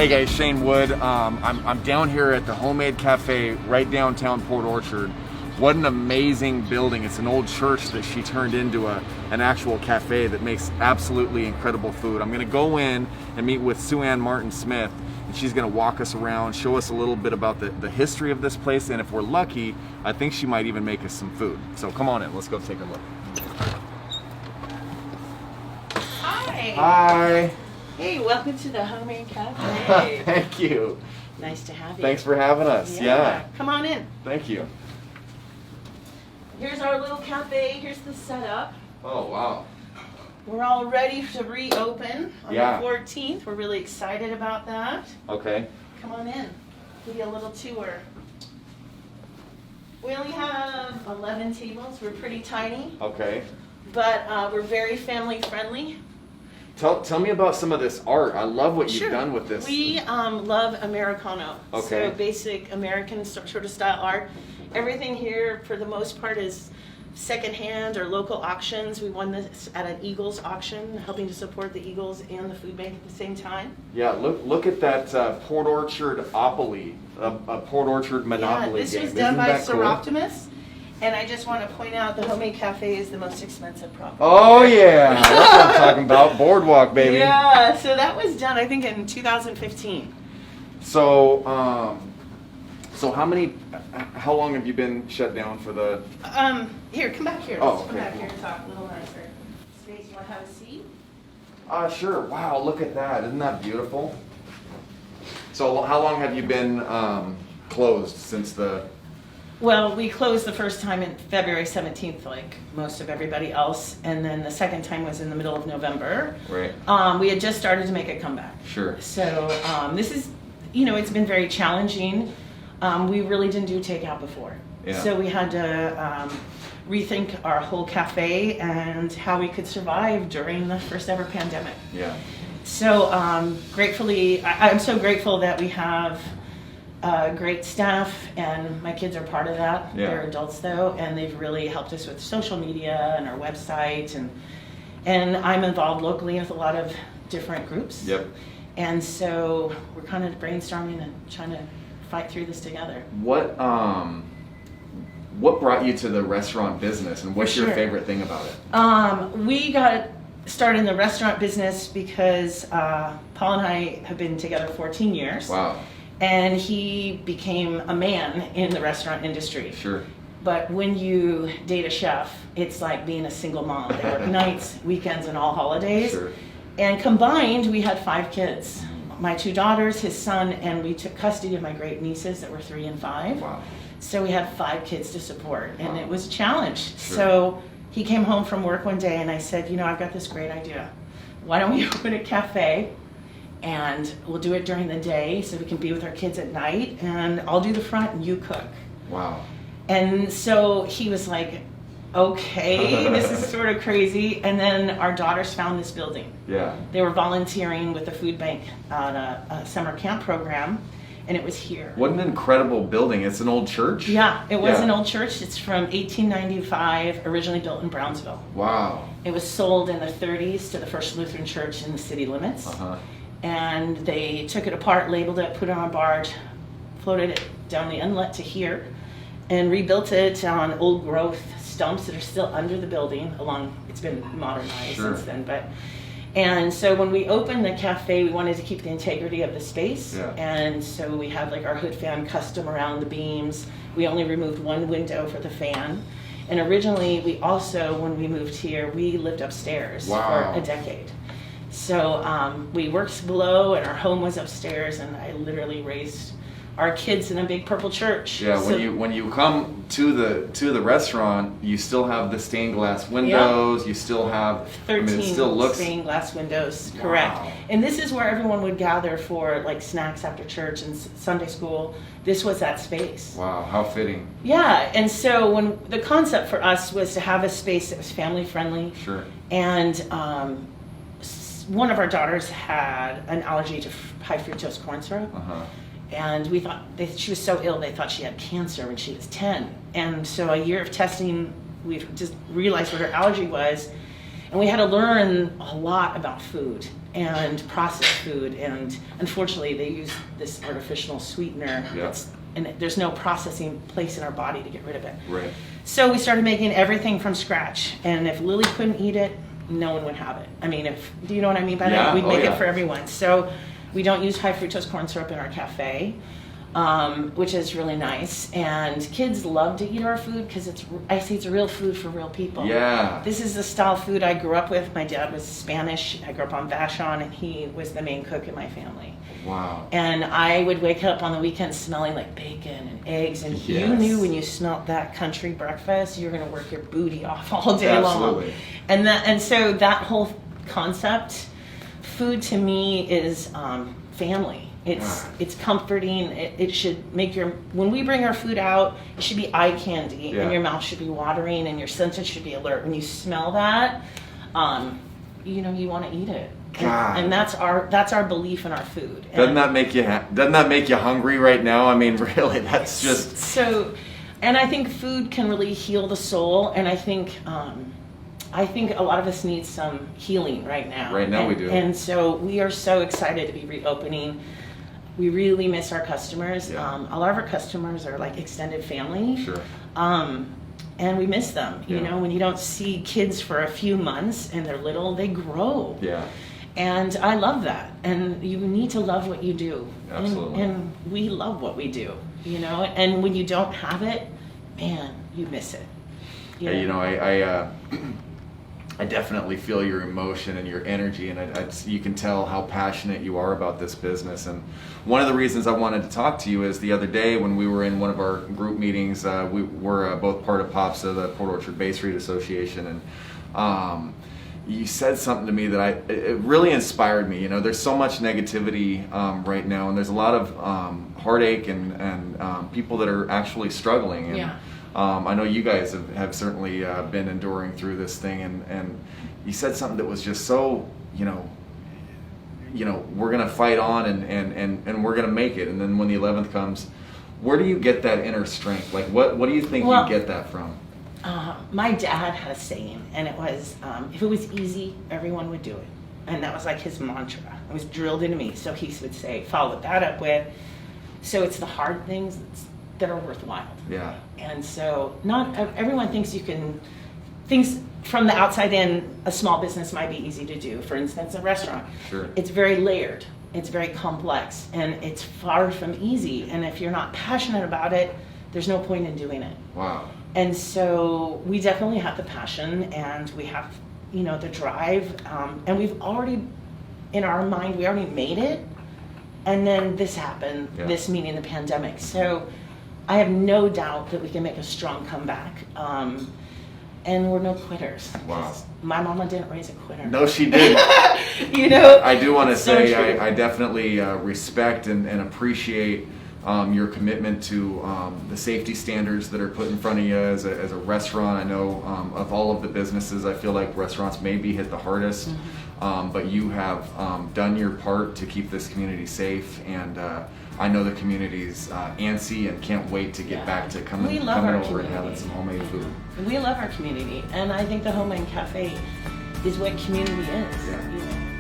Hey guys, Shane Wood. I'm down here at the Homemade Cafe right downtown Port Orchard. What an amazing building. It's an old church that she turned into an actual cafe that makes absolutely incredible food. I'm going to go in and meet with Sue Ann Martin Smith, and she's going to walk us around, show us a little bit about the history of this place, and if we're lucky, I think she might even make us some food. So come on in, let's go take a look. Hi. Hi. Hey, welcome to the Homemade Cafe. Thank you. Nice to have you. Thanks for having us. Yeah. Come on in. Thank you. Here's our little cafe. Here's the setup. Oh, wow. We're all ready to reopen on the 14th. We're really excited about that. Okay. Come on in. Give you a little tour. We only have 11 tables. We're pretty tiny. Okay. But we're very family friendly. Tell me about some of this art. I love what you've done with this. We love Americano. Okay. So basic American sort of style art. Everything here, for the most part, is secondhand or local auctions. We won this at an Eagles auction, helping to support the Eagles and the food bank at the same time. Yeah, look at that Port Orchard Opoly, a Port Orchard Monopoly this game. was done by Isn't that cool? Seroptimus. And I just want to point out the Homemade Cafe is the most expensive property. Oh yeah, that's what I'm talking about. Boardwalk, baby. Yeah, so that was done, I think, in 2015. So, how long have you been shut down for the? Here, come back here. Oh, Let's come okay, back cool. here and talk a little nicer. Space, you want to have a seat? Sure. Wow, look at that. Isn't that beautiful? So, how long have you been closed since the? Well, we closed the first time in February 17th, like most of everybody else, and then the second time was in the middle of November. Right. We had just started to make a comeback. Sure. So this is, it's been very challenging. We really didn't do takeout before. Yeah. So we had to rethink our whole cafe and how we could survive during the first ever pandemic. Yeah. So gratefully, I'm so grateful that we have great staff, and my kids are part of that. Yeah. They're adults though, and they've really helped us with social media and our website, and I'm involved locally with a lot of different groups. Yep. And so we're kind of brainstorming and trying to fight through this together. What brought you to the restaurant business, and what's your favorite thing about it? We got started in the restaurant business because Paul and I have been together 14 years. Wow. And he became a man in the restaurant industry. Sure. But when you date a chef, it's like being a single mom. They work nights, weekends, and all holidays. Sure. And combined, we had 5 kids. My 2 daughters, his son, and we took custody of my great nieces that were 3 and 5. Wow. So we had 5 kids to support, and Wow. it was a challenge. Sure. So he came home from work one day, and I said, I've got this great idea. Why don't we open a cafe? And we'll do it during the day so we can be with our kids at night, and I'll do the front and you cook. Wow. And so he was like, okay, this is sort of crazy. And then our daughters found this building. Yeah. They were volunteering with the food bank on a summer camp program, and it was here. What an incredible building. It's an old church? Yeah, it was an old church. It's from 1895, originally built in Brownsville. Wow. It was sold in the 30s to the First Lutheran Church in the city limits. Uh-huh. And they took it apart, labeled it, put it on a barge, floated it down the inlet to here, and rebuilt it on old growth stumps that are still under the building. It's been modernized since then. And so when we opened the cafe, we wanted to keep the integrity of the space. Yeah. And so we had like our hood fan custom around the beams. We only removed 1 window for the fan. And originally, we also, when we moved here, we lived upstairs for a decade. So we worked below, and our home was upstairs, and I literally raised our kids in a big purple church. Yeah, so, when you come to the restaurant, you still have the stained glass windows. You still have 13 it still looks stained glass windows, correct. And this is where everyone would gather for like snacks after church and Sunday school. This was that space. Wow, how fitting. Yeah, and so when the concept for us was to have a space that was family friendly. Sure. And one of our daughters had an allergy to high fructose corn syrup. Uh-huh. And we thought she was so ill, they thought she had cancer when she was 10. And so a year of testing, we just realized what her allergy was. And we had to learn a lot about food. and processed food, and unfortunately they use this artificial sweetener. And there's no processing place in our body to get rid of it. Right. So we started making everything from scratch, and if Lily couldn't eat it, no one would have it. I mean, do you know what I mean by that? We'd make it for everyone. So we don't use high fructose corn syrup in our cafe, which is really nice. And kids love to eat our food because I say it's real food for real people. Yeah. This is the style of food I grew up with. My dad was Spanish. I grew up on Vashon, and he was the main cook in my family. Wow. And I would wake up on the weekends smelling like bacon and eggs, and you knew when you smelled that country breakfast, you're going to work your booty off all day long. And so that whole concept, food to me is family. It's comforting. It should make when we bring our food out, it should be eye candy, and your mouth should be watering, and your senses should be alert. When you smell that, you want to eat it. And that's our belief in our food. Doesn't that make you hungry right now? I mean, really, that's just so. And I think food can really heal the soul, and I think a lot of us need some healing right now. Right now, we do. And so we are so excited to be reopening. We really miss our customers. Yeah. A lot of our customers are like extended family. Sure. And we miss them. You know, when you don't see kids for a few months and they're little, they grow. Yeah. And I love that. And you need to love what you do. Absolutely. And we love what we do, And when you don't have it, man, you miss it. I definitely feel your emotion and your energy, and you can tell how passionate you are about this business. And one of the reasons I wanted to talk to you is the other day when we were in one of our group meetings, we were both part of POPSA, the Port Orchard Base Rate Association, and you said something to me that it really inspired me. There's so much negativity right now, and there's a lot of heartache and people that are actually struggling. And, I know you guys have certainly been enduring through this thing, and you said something that was just so, we're gonna fight on and we're gonna make it. And then when the 11th comes, where do you get that inner strength? Like, what do you think you get that from? My dad had a saying, and it was, if it was easy, everyone would do it. And that was like his mantra. It was drilled into me. So he would say, follow that up with, so it's the hard things that are worthwhile. Yeah. And so not everyone thinks things from the outside in, a small business might be easy to do. For instance, a restaurant. Sure. It's very layered. It's very complex, and it's far from easy. And if you're not passionate about it, there's no point in doing it. Wow. And so we definitely have the passion, and we have, the drive, and we've already, in our mind, we already made it. And then this happened, this meaning the pandemic. So I have no doubt that we can make a strong comeback. And we're no quitters. Wow. My mama didn't raise a quitter. No, she didn't. I do want to say I definitely respect and appreciate your commitment to the safety standards that are put in front of you as a restaurant. I know of all of the businesses, I feel like restaurants may be hit the hardest, but you have done your part to keep this community safe, and I know the community's antsy and can't wait to get back to coming over and having some homemade food. We love our community, and I think the Homemade Cafe is what community is. Yeah.